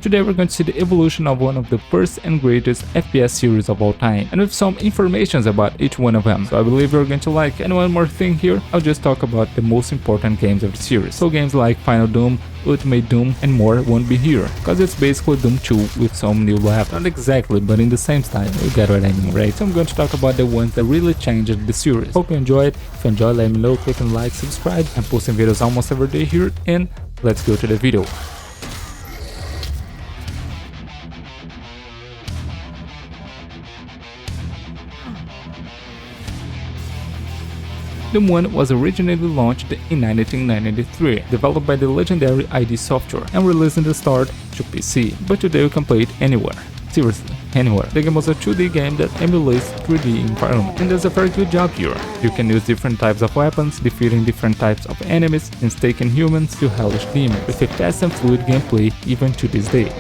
Today we're going to see the evolution of one of the first and greatest FPS series of all time, and with some informations about each one of them, so I believe you're going to like. And one more thing here, I'll just talk about the most important games of the series. So games like Final Doom, Ultimate Doom and more won't be here, cause it's basically Doom 2 with some new levels. Not exactly, but in the same style, you get what I mean, right? So I'm going to talk about the ones that really changed the series. Hope you enjoyed. If you enjoyed, let me know, click on like, subscribe. I'm posting videos almost every day here, and let's go to the video. Doom 1 was originally launched in 1993, developed by the legendary ID Software and released in the start to PC, but today you can play it anywhere. Seriously, anywhere. The game was a 2D game that emulates 3D environment, and does a very good job here. You can use different types of weapons, defeating different types of enemies, and taking humans to hellish demons, with a fast and fluid gameplay even to this day.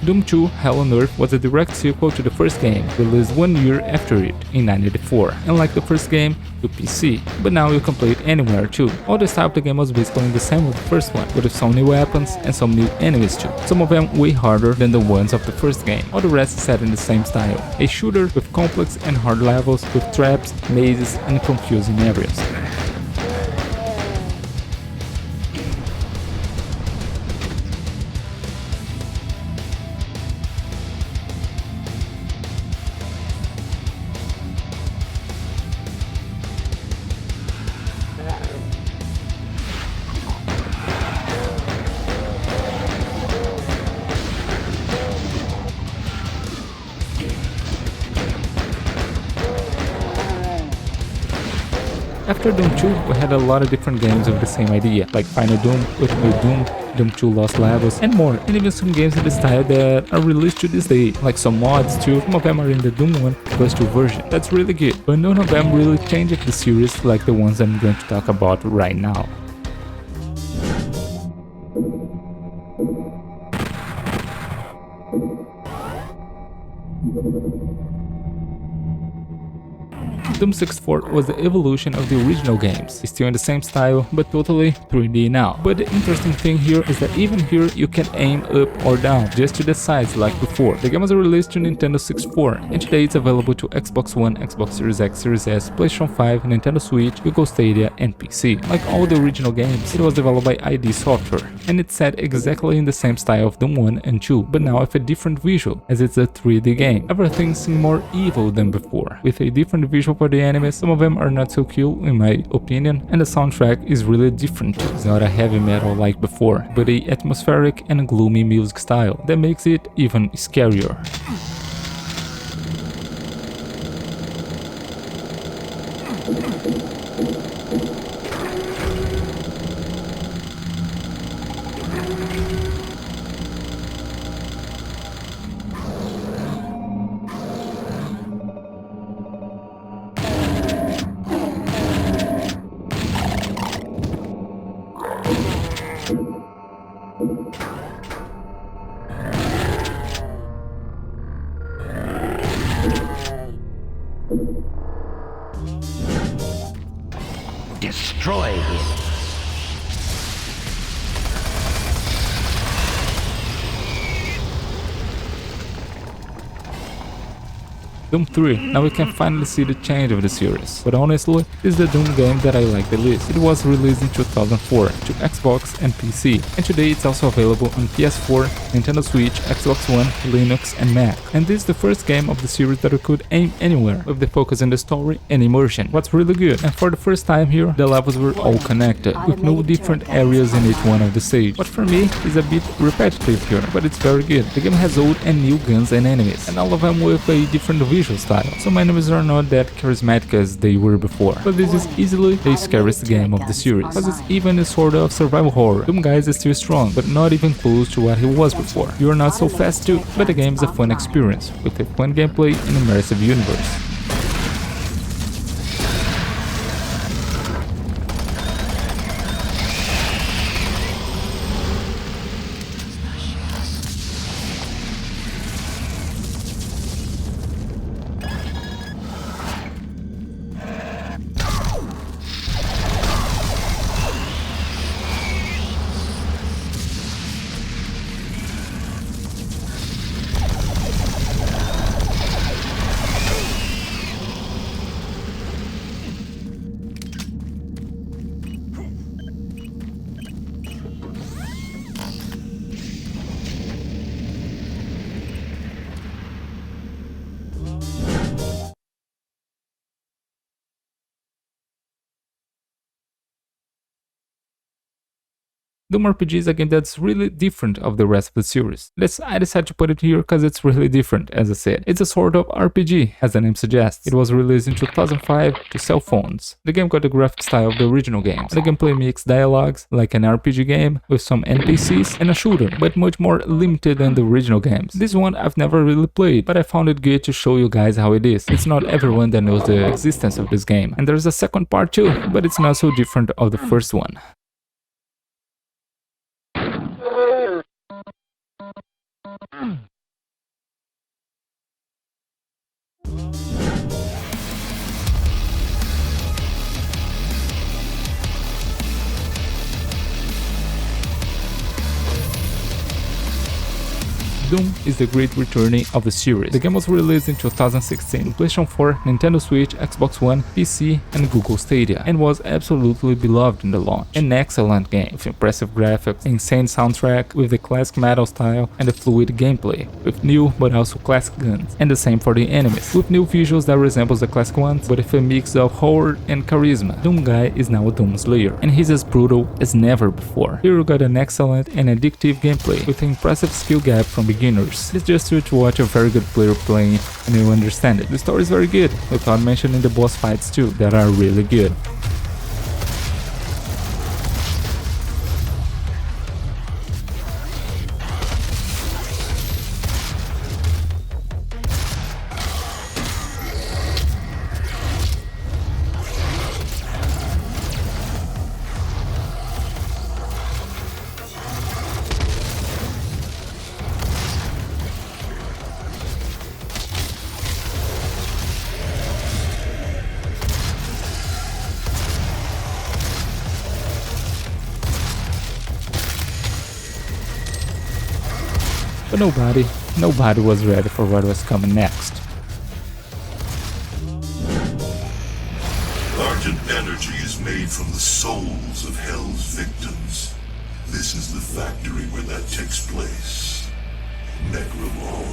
Doom 2 Hell on Earth was a direct sequel to the first game, released 1 year after it, in 1994, and like the first game, to PC, but now you can play it anywhere too. All the style of the game was basically the same with the first one, but with some new weapons and some new enemies too, some of them way harder than the ones of the first game. All the rest is set in the same style, a shooter with complex and hard levels, with traps, mazes and confusing areas. After Doom 2, we had a lot of different games with the same idea, like Final Doom, Ultimate Doom, Doom 2 Lost Levels, and more, and even some games in the style that are released to this day, like some mods too. Some of them are in the Doom 1 plus 2 version. That's really good, but none of them really changed the series like the ones I'm going to talk about right now. Doom 64 was the evolution of the original games, still in the same style, but totally 3D now. But the interesting thing here is that even here you can aim up or down, just to the sides like before. The game was released to Nintendo 64, and today it's available to Xbox One, Xbox Series X, Series S, PlayStation 5, Nintendo Switch, Google Stadia, and PC. Like all the original games, it was developed by ID Software, and it's set exactly in the same style of Doom 1 and 2, but now with a different visual, as it's a 3D game. Everything seems more evil than before, with a different visual for the enemies. Some of them are not so cool in my opinion, and the soundtrack is really different. It's not a heavy metal like before, but a atmospheric and gloomy music style that makes it even scarier. Destroy him. Doom 3. Now we can finally see the change of the series, but honestly, this is the Doom game that I like the least. It was released in 2004 to Xbox and PC, and today it's also available on PS4, Nintendo Switch, Xbox One, Linux and Mac. And this is the first game of the series that we could aim anywhere, with the focus on the story and immersion. What's really good, and for the first time here, the levels were all connected, with no different areas in each one of the stage. What for me is a bit repetitive here, but it's very good. The game has old and new guns and enemies, and all of them with a different visual. visual style. Some enemies are not that charismatic as they were before, but this is easily the scariest game of the series, because it's even a sort of survival horror. Doom Guys is still strong, but not even close to what he was before. You are not so fast too, but the game is a fun experience, with a fun gameplay and immersive universe. Doom RPG is a game that's really different of the rest of the series. I decided to put it here because it's really different, as I said. It's a sort of RPG, as the name suggests. It was released in 2005 to cell phones. The game got the graphic style of the original games. The gameplay mixed dialogues, like an RPG game, with some NPCs, and a shooter, but much more limited than the original games. This one I've never really played, but I found it good to show you guys how it is. It's not everyone that knows the existence of this game. And there's a second part too, but it's not so different of the first one. Doom is the great returning of the series. The game was released in 2016, PlayStation 4, Nintendo Switch, Xbox One, PC, and Google Stadia, and was absolutely beloved in the launch. An excellent game, with impressive graphics, insane soundtrack, with the classic metal style, and a fluid gameplay, with new but also classic guns, and the same for the enemies, with new visuals that resembles the classic ones, but with a mix of horror and charisma. Doom Guy is now a Doom Slayer, and he's as brutal as never before. Here you got an excellent and addictive gameplay, with an impressive skill gap from beginners. It's just you to watch a very good player playing and you understand it. The story is very good, without mentioning the boss fights too, that are really good. But nobody was ready for what was coming next. Argent energy is made from the souls of Hell's victims. This is the factory where that takes place. Necromall,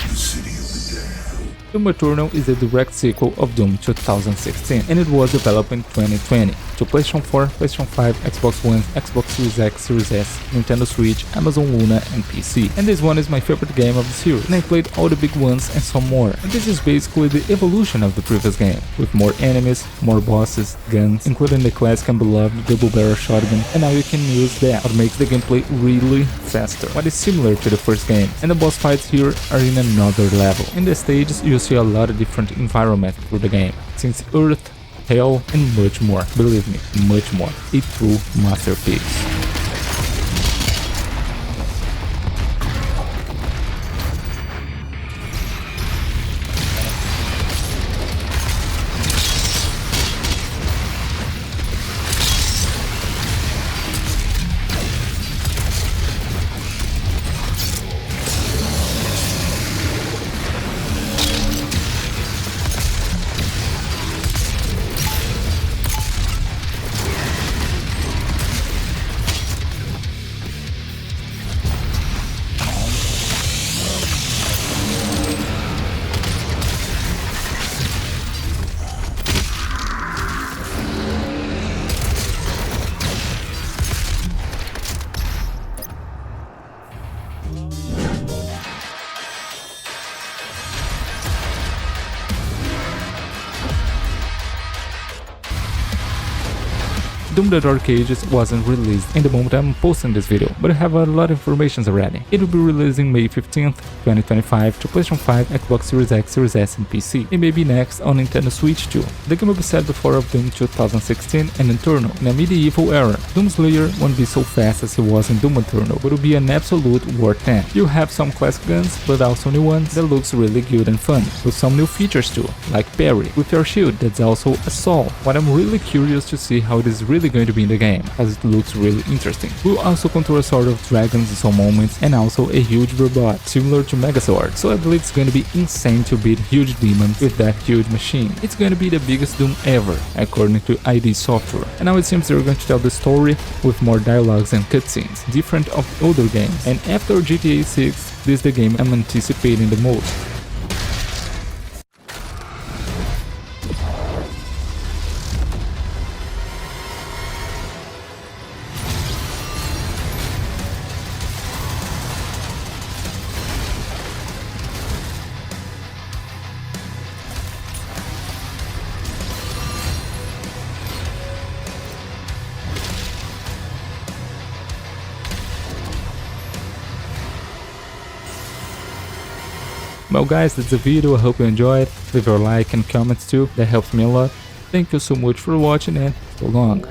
the city of the damned. Doom Eternal is a direct sequel of Doom 2016, and it was developed in 2020 to PlayStation 4, PlayStation 5, Xbox One, Xbox Series X, Series S, Nintendo Switch, Amazon Luna, and PC. And this one is my favorite game of the series, and I played all the big ones and some more. And this is basically the evolution of the previous game, with more enemies, more bosses, guns, including the classic and beloved double barrel shotgun, and now you can use that, what makes the gameplay really faster, what is similar to the first game. And the boss fights here are in another level. In the stages you see a lot of different environments through the game, since Earth, Hell, and much more. Believe me, much more. A true masterpiece. Doom the Dark Ages wasn't released in the moment I'm posting this video, but I have a lot of information already. It will be releasing May 15th, 2025 to PlayStation 5, Xbox Series X, Series S and PC. It may be next on Nintendo Switch too. The game will be set before of Doom 2016 and Eternal, in a medieval era. Doom Slayer won't be so fast as he was in Doom Eternal, but will be an absolute war tank. You have some classic guns, but also new ones that looks really good and fun, with some new features too, like parry, with your shield that's also assault. What I'm really curious to see how it is really going to be in the game, as it looks really interesting. We'll also control a sort of dragons in some moments and also a huge robot, similar to Megazord, so I believe it's going to be insane to beat huge demons with that huge machine. It's going to be the biggest Doom ever, according to ID Software. And now it seems they're going to tell the story with more dialogues and cutscenes, different of older games. And after GTA 6, this is the game I'm anticipating the most. Well guys, that's the video, I hope you enjoyed. Leave your like and comments too, that helps me a lot. Thank you so much for watching and so long.